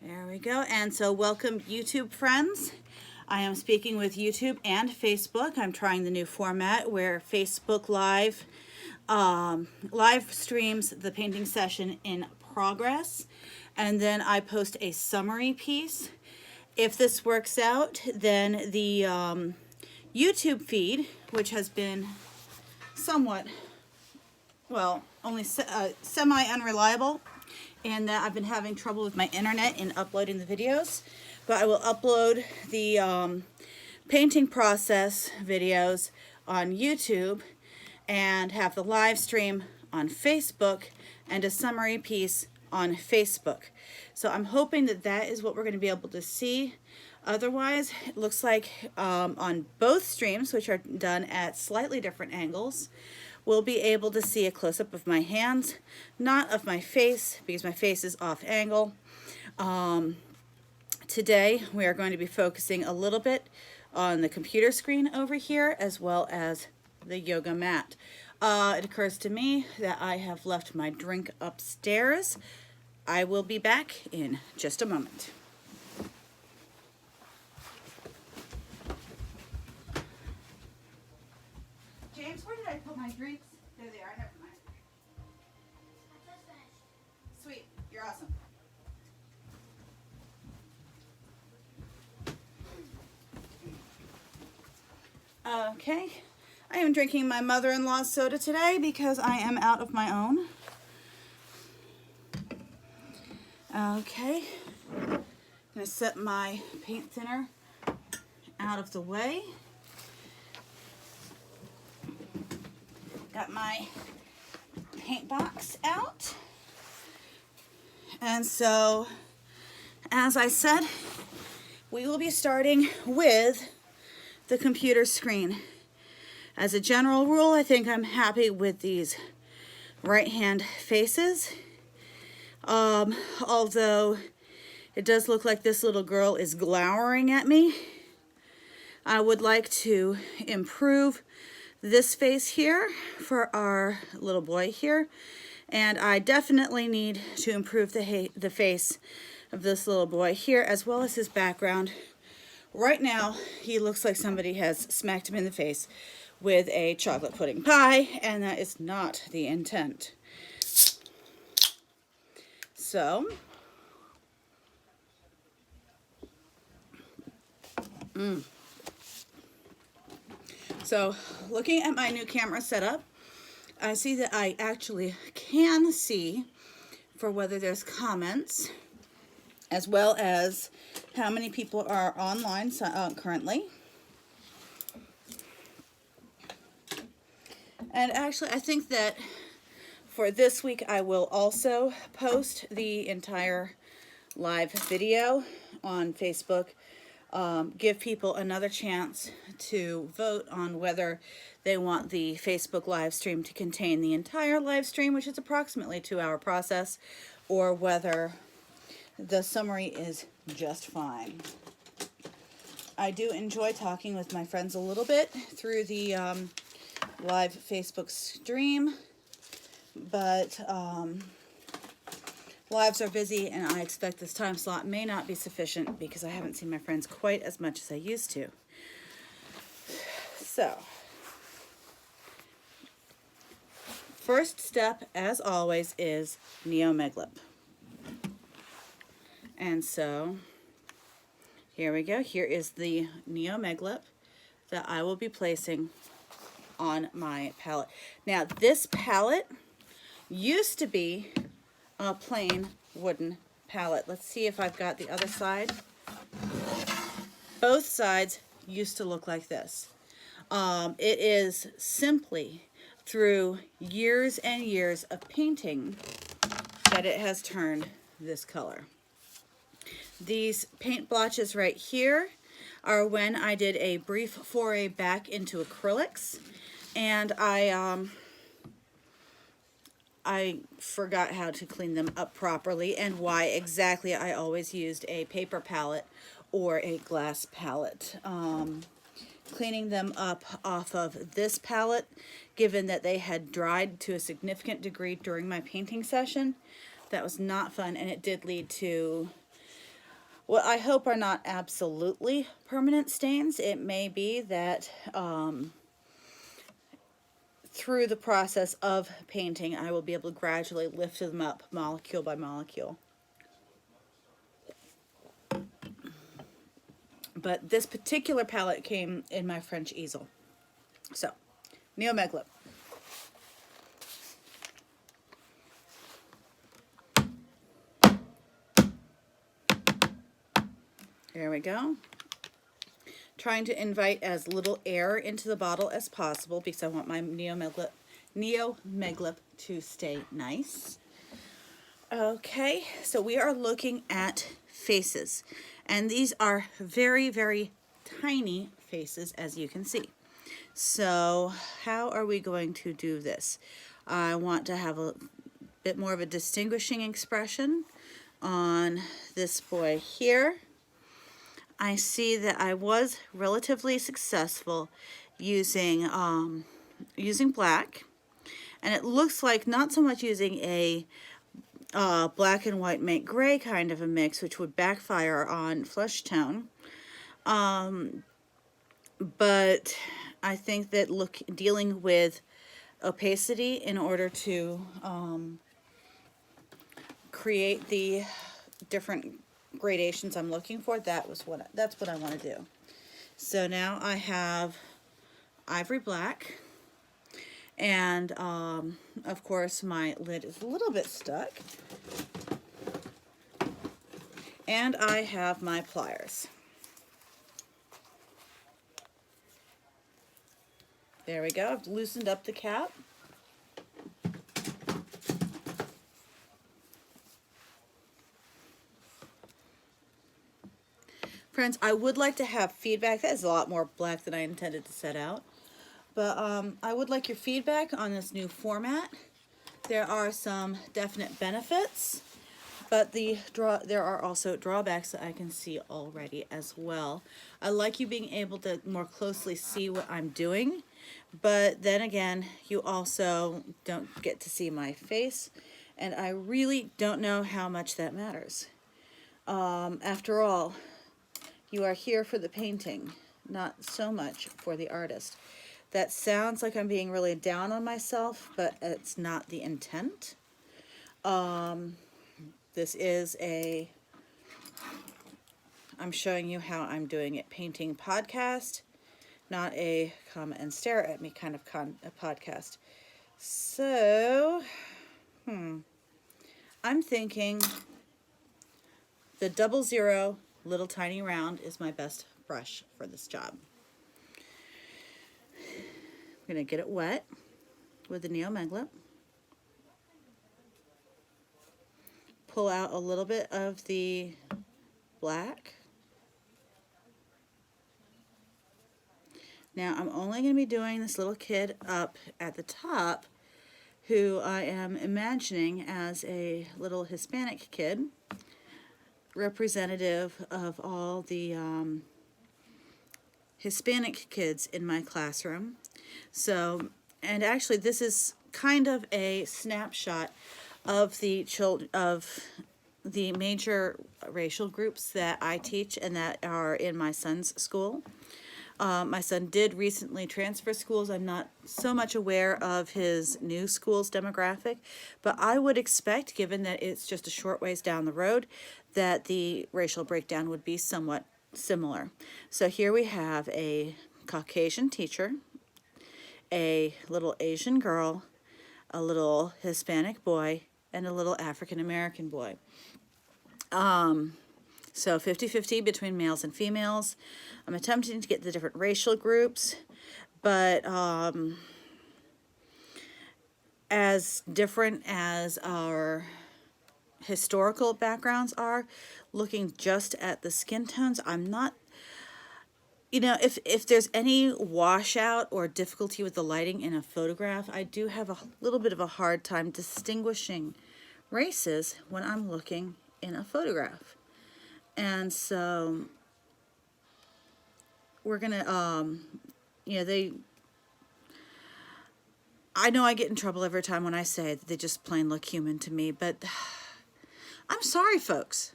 There we go. And so welcome YouTube friends. I am speaking with YouTube and Facebook. I'm trying the new format where Facebook Live live streams the painting session in progress, and then I post a summary piece. If this works out, then the YouTube feed, which has been somewhat, well, only semi-unreliable, and that I've been having trouble with my internet in uploading the videos, but I will upload the painting process videos on YouTube and have the live stream on Facebook and a summary piece on Facebook. So I'm hoping that that is what we're going to be able to see. Otherwise, it looks like on both streams, which are done at slightly different angles, we'll be able to see a close-up of my hands, not of my face, because my face is off angle. Today, we are going to be focusing a little bit on the computer screen over here, as well as the yoga mat. It occurs to me that I have left my drink upstairs. I will be back in just a moment. James, where did I put my drinks? There they are, never mind. Sweet, you're awesome. Okay, I am drinking my mother-in-law's soda today because I am out of my own. Okay, I'm gonna set my paint thinner out of the way. Got my paint box out. And so, as I said, we will be starting with the computer screen. As a general rule, I think I'm happy with these right-hand faces. Although it does look like this little girl is glowering at me. I would like to improve this face here for our little boy here, and I definitely need to improve the face of this little boy here, as well as his background. Right now he looks like somebody has smacked him in the face with a chocolate pudding pie, and that is not the intent. So So, looking at my new camera setup, I see that I actually can see for whether there's comments, as well as how many people are online currently. And actually, I think that for this week, I will also post the entire live video on Facebook. Give people another chance to vote on whether they want the Facebook live stream to contain the entire live stream, which is approximately a 2-hour process, or whether the summary is just fine. I do enjoy talking with my friends a little bit through the live Facebook stream, but lives are busy, and I expect this time slot may not be sufficient because I haven't seen my friends quite as much as I used to. So, first step, as always, is Neomeglip. And so, here we go. Here is the Neomeglip that I will be placing on my palette. Now, this palette used to be a plain wooden palette. Let's see if I've got the other side. Both sides used to look like this. It is simply through years and years of painting that it has turned this color. These paint blotches right here are when I did a brief foray back into acrylics, and I forgot how to clean them up properly, and why exactly I always used a paper palette or a glass palette. Cleaning them up off of this palette, given that they had dried to a significant degree during my painting session, that was not fun, and it did lead to what I hope are not absolutely permanent stains. It may be that through the process of painting, I will be able to gradually lift them up molecule by molecule. But this particular palette came in my French easel. So, Neomeglip. There we go. Trying to invite as little air into the bottle as possible because I want my Neomeglip to stay nice. Okay, so we are looking at faces, and these are very, very tiny faces, as you can see. So how are we going to do this? I want to have a bit more of a distinguishing expression on this boy here. I see that I was relatively successful using using black, and it looks like not so much using a black and white make gray kind of a mix, which would backfire on flesh tone. But I think that dealing with opacity in order to create the different gradations I'm looking for, that's what I want to do. So now I have ivory black, and of course my lid is a little bit stuck, and I have my pliers. There we go. I've loosened up the cap. Friends, I would like to have feedback. That is a lot more black than I intended to set out. But I would like your feedback on this new format. There are some definite benefits, but there are also drawbacks that I can see already as well. I like you being able to more closely see what I'm doing, but then again, you also don't get to see my face, and I really don't know how much that matters. After all, you are here for the painting, not so much for the artist. That sounds like I'm being really down on myself, but it's not the intent. This is I'm showing you how I'm doing it painting podcast, not a come and stare at me kind of a podcast. So, I'm thinking the 00 little tiny round is my best brush for this job. I'm going to get it wet with the Neomeglip. Pull out a little bit of the black. Now I'm only going to be doing this little kid up at the top, who I am imagining as a little Hispanic kid, representative of all the Hispanic kids in my classroom. So, and actually this is kind of a snapshot of the major racial groups that I teach and that are in my son's school. My son did recently transfer schools. I'm not so much aware of his new school's demographic, but I would expect, given that it's just a short ways down the road, that the racial breakdown would be somewhat similar. So here we have a Caucasian teacher, a little Asian girl, a little Hispanic boy, and a little African American boy. So 50-50 between males and females. I'm attempting to get the different racial groups, but as different as our historical backgrounds are, looking just at the skin tones, I'm not, if there's any washout or difficulty with the lighting in a photograph, I do have a little bit of a hard time distinguishing races when I'm looking in a photograph. And so we're gonna, I know I get in trouble every time when I say that they just plain look human to me, but I'm sorry, folks.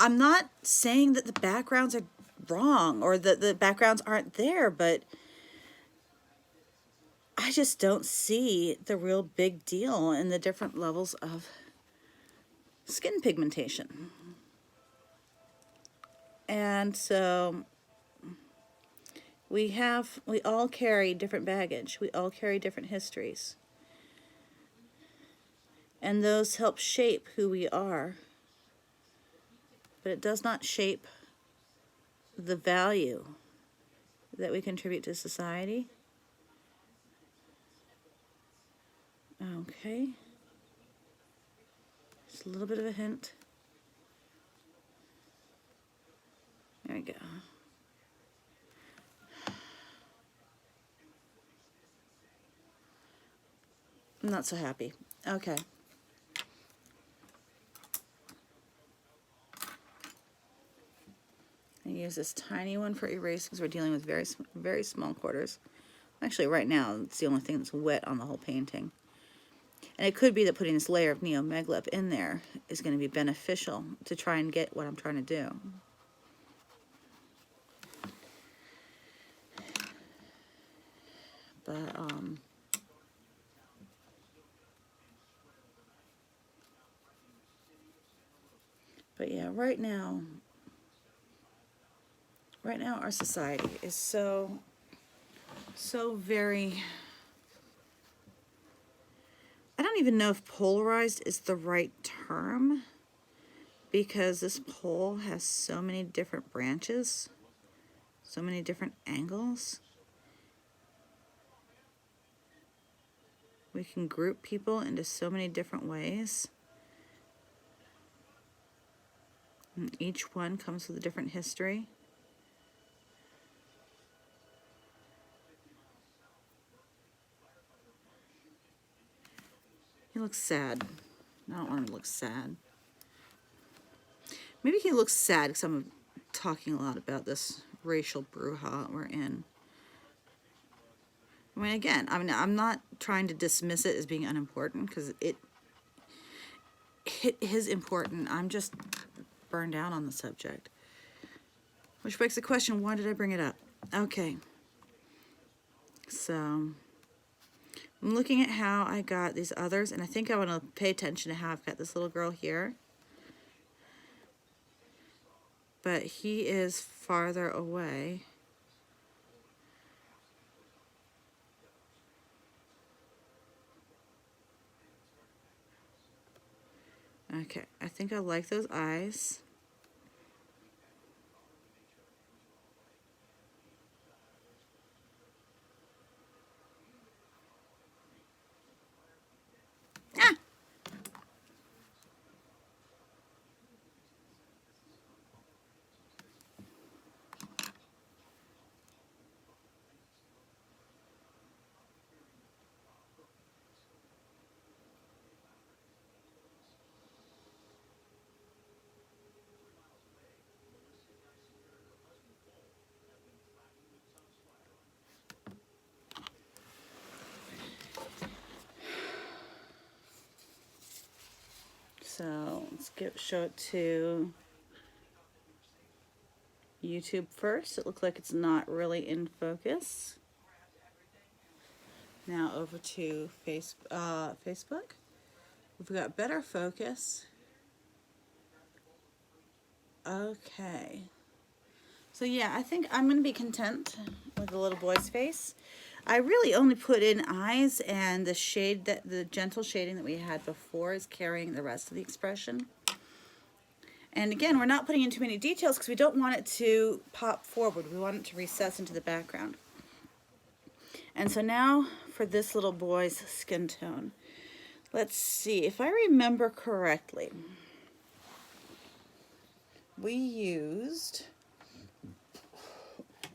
I'm not saying that the backgrounds are wrong or that the backgrounds aren't there, but I just don't see the real big deal in the different levels of skin pigmentation. And so we all carry different baggage. We all carry different histories. And those help shape who we are. But it does not shape the value that we contribute to society. Okay. Just a little bit of a hint. There we go. I'm not so happy. Okay. I use this tiny one for erasing because we're dealing with very small quarters. Actually, right now, it's the only thing that's wet on the whole painting. And it could be that putting this layer of Neomeglip in there is going to be beneficial to try and get what I'm trying to do. But yeah, right now our society is so very, I don't even know if polarized is the right term, because this pole has so many different branches, so many different angles. We can group people into so many different ways. And each one comes with a different history. He looks sad. I don't want him to look sad. Maybe he looks sad because I'm talking a lot about this racial brouhaha we're in. I mean, again, I'm not trying to dismiss it as being unimportant, because it is important. I'm just burned out on the subject. Which begs the question, why did I bring it up? Okay. So, I'm looking at how I got these others, and I think I want to pay attention to how I've got this little girl here. But he is farther away. Okay, I think I like those eyes. Ah! So let's show it to YouTube first. It looks like it's not really in focus. Now over to Facebook. We've got better focus. Okay. So yeah, I think I'm going to be content with the little boy's face. I really only put in eyes, and the shade, the gentle shading that we had before is carrying the rest of the expression. And again, we're not putting in too many details because we don't want it to pop forward. We want it to recess into the background. And so now for this little boy's skin tone. Let's see, if I remember correctly, we used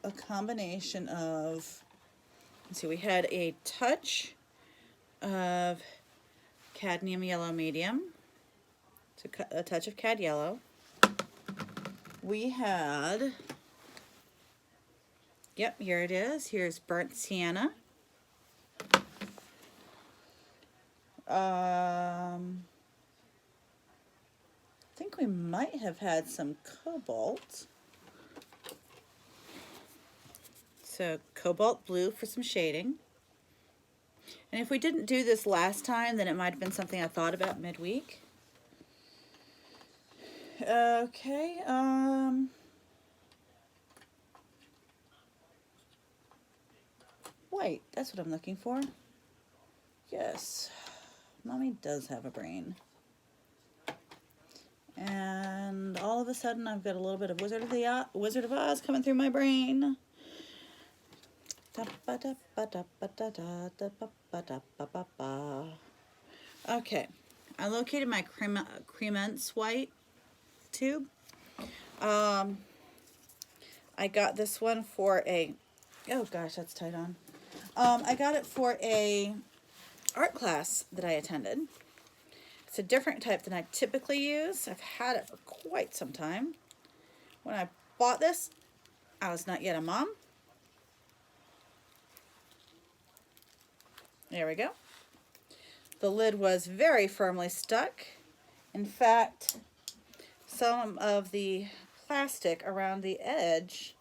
a combination of, let's see, we had a touch of cadmium yellow medium, so a touch of cad yellow. We had, yep, here it is. Here's burnt sienna. think we might have had some cobalt. So cobalt blue for some shading. And if we didn't do this last time, then it might have been something I thought about midweek. Okay, white, that's what I'm looking for. Yes, Mommy does have a brain. And all of a sudden I've got a little bit of Wizard of Oz coming through my brain. Okay, I located my Cremence white tube. I got this one for a, oh gosh, that's tight on. I got it for a art class that I attended. It's a different type than I typically use. I've had it for quite some time. When I bought this, I was not yet a mom. There we go. The lid was very firmly stuck. In fact, some of the plastic around the edge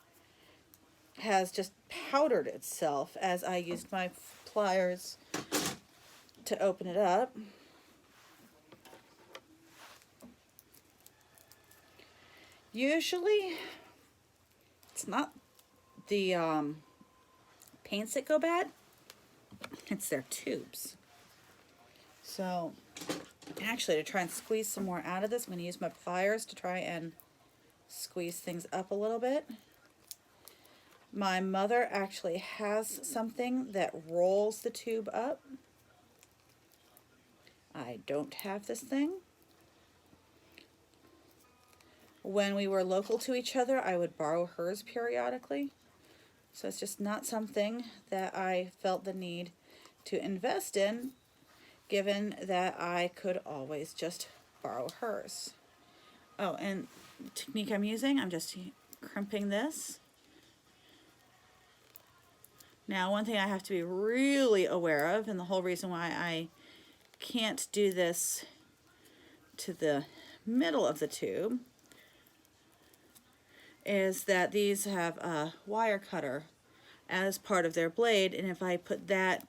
has just powdered itself as I used my pliers to open it up. Usually, it's not the paints that go bad, it's their tubes. So, actually, to try and squeeze some more out of this, I'm going to use my pliers to try and squeeze things up a little bit. My mother actually has something that rolls the tube up. I don't have this thing. When we were local to each other, I would borrow hers periodically. So it's just not something that I felt the need to invest in, given that I could always just borrow hers. Oh, and the technique I'm using, I'm just crimping this. Now, one thing I have to be really aware of, and the whole reason why I can't do this to the middle of the tube, is that these have a wire cutter as part of their blade, and if I put that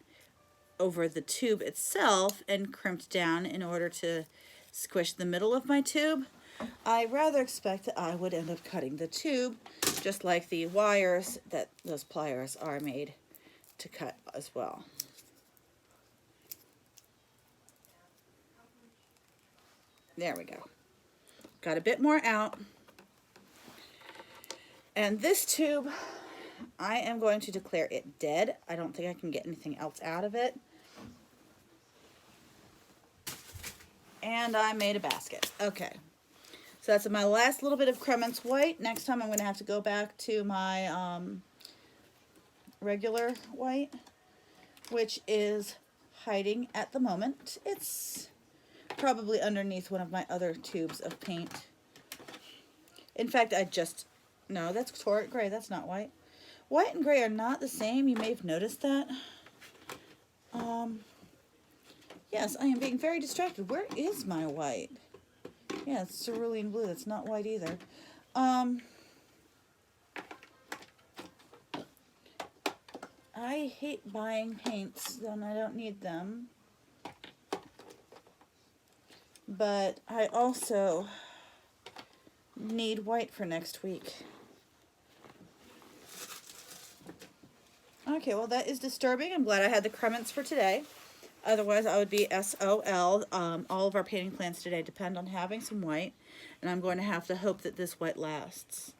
over the tube itself and crimped down in order to squish the middle of my tube, I rather expect that I would end up cutting the tube, just like the wires that those pliers are made to cut as well. There we go. Got a bit more out. And this tube, I am going to declare it dead. I don't think I can get anything else out of it. And I made a basket. Okay. So that's my last little bit of Cremence white. Next time I'm going to have to go back to my regular white, which is hiding at the moment. It's probably underneath one of my other tubes of paint. In fact, no, that's Torrid Gray. That's not white. White and gray are not the same. You may have noticed that. Yes, I am being very distracted. Where is my white? Yeah, it's cerulean blue. That's not white either. I hate buying paints when I don't need them. But I also need white for next week. Okay, well that is disturbing. I'm glad I had the Cremence for today. Otherwise I would be SOL. All of our painting plans today depend on having some white. And I'm going to have to hope that this white lasts.